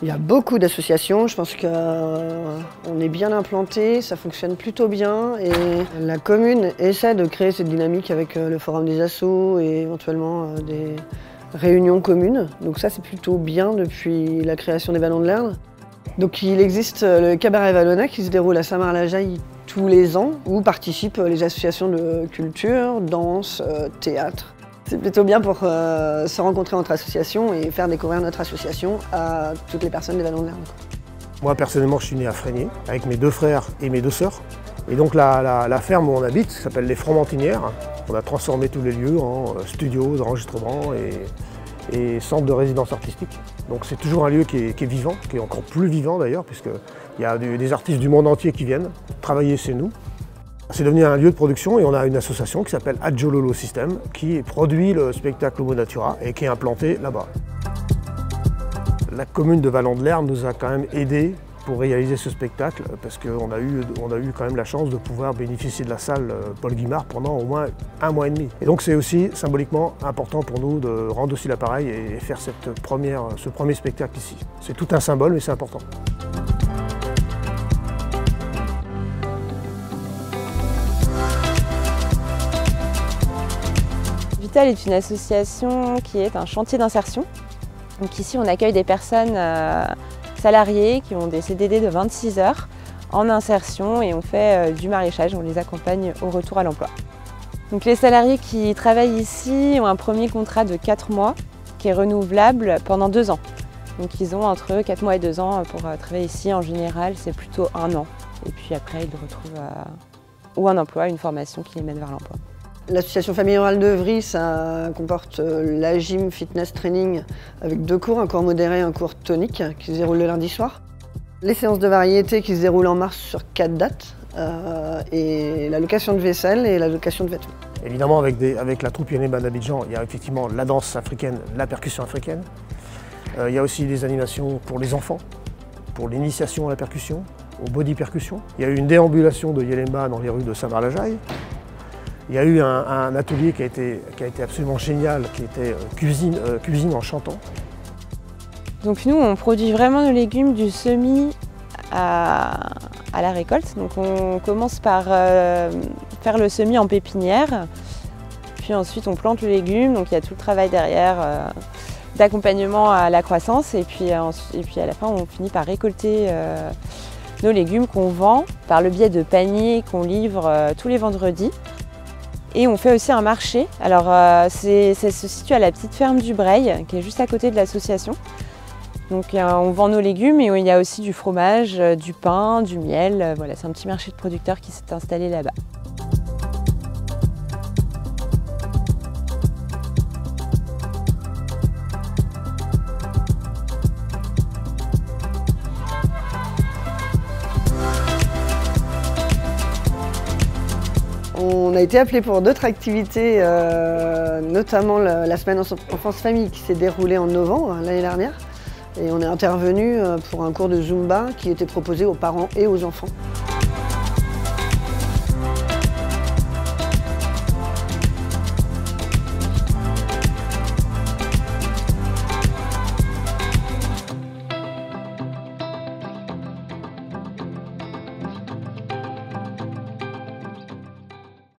Il y a beaucoup d'associations, je pense qu'on est bien implanté, ça fonctionne plutôt bien et la commune essaie de créer cette dynamique avec le forum des assos et éventuellement des réunions communes. Donc ça c'est plutôt bien depuis la création des Vallons de l'Erdre. Donc il existe le cabaret vallonnais qui se déroule à Saint-Marc-la-Jaille tous les ans où participent les associations de culture, danse, théâtre. C'est plutôt bien pour se rencontrer entre associations et faire découvrir notre association à toutes les personnes des Vallons de l'Erdre. Moi personnellement je suis né à Frénier avec mes 2 frères et mes 2 sœurs. Et donc la ferme où on habite s'appelle les Fromentinières. On a transformé tous les lieux en studios d'enregistrement et centre de résidence artistique. Donc c'est toujours un lieu qui est vivant, qui est encore plus vivant d'ailleurs, puisqu'il y a des artistes du monde entier qui viennent travailler chez nous. C'est devenu un lieu de production et on a une association qui s'appelle Adjololo System qui produit le spectacle Homo Natura et qui est implantée là-bas. La commune de Vallons de l'Erdre nous a quand même aidés pour réaliser ce spectacle parce qu'on a eu quand même la chance de pouvoir bénéficier de la salle Paul Guimard pendant au moins 1 mois et demi. Et donc c'est aussi symboliquement important pour nous de rendre aussi l'appareil et faire ce premier spectacle ici. C'est tout un symbole mais c'est important. Vital est une association qui est un chantier d'insertion. Donc ici on accueille des personnes salariés qui ont des CDD de 26 heures en insertion et on fait du maraîchage, on les accompagne au retour à l'emploi. Donc les salariés qui travaillent ici ont un premier contrat de 4 mois qui est renouvelable pendant 2 ans. Donc ils ont entre 4 mois et 2 ans pour travailler ici. En général c'est plutôt 1 an et puis après ils retrouvent ou un emploi, une formation qui les mène vers l'emploi. L'association Famille Rurale d'Œuvry, ça comporte la gym fitness training avec 2 cours, un cours modéré et un cours tonique qui se déroule le lundi soir. Les séances de variété qui se déroulent en mars sur 4 dates et la location de vaisselle et la location de vêtements. Évidemment avec la troupe Yeneban d'Abidjan, il y a effectivement la danse africaine, la percussion africaine. Il y a aussi des animations pour les enfants, pour l'initiation à la percussion, au body percussion. Il y a eu une déambulation de Yelemba dans les rues de Saint-Marc-la-Jaille. Il y a eu un atelier qui a été absolument génial, qui était cuisine en chantant. Donc nous, on produit vraiment nos légumes du semis à la récolte. Donc on commence par faire le semis en pépinière, puis ensuite on plante le légume. Donc il y a tout le travail derrière d'accompagnement à la croissance et puis à la fin on finit par récolter nos légumes qu'on vend par le biais de paniers qu'on livre tous les vendredis. Et on fait aussi un marché. Alors ça se situe à la petite ferme du Breil, qui est juste à côté de l'association. Donc on vend nos légumes et il y a aussi du fromage, du pain, du miel. Voilà, c'est un petit marché de producteurs qui s'est installé là-bas. On a été appelé pour d'autres activités, notamment la semaine enfance-famille qui s'est déroulée en novembre l'année dernière. Et on est intervenu pour un cours de Zumba qui était proposé aux parents et aux enfants.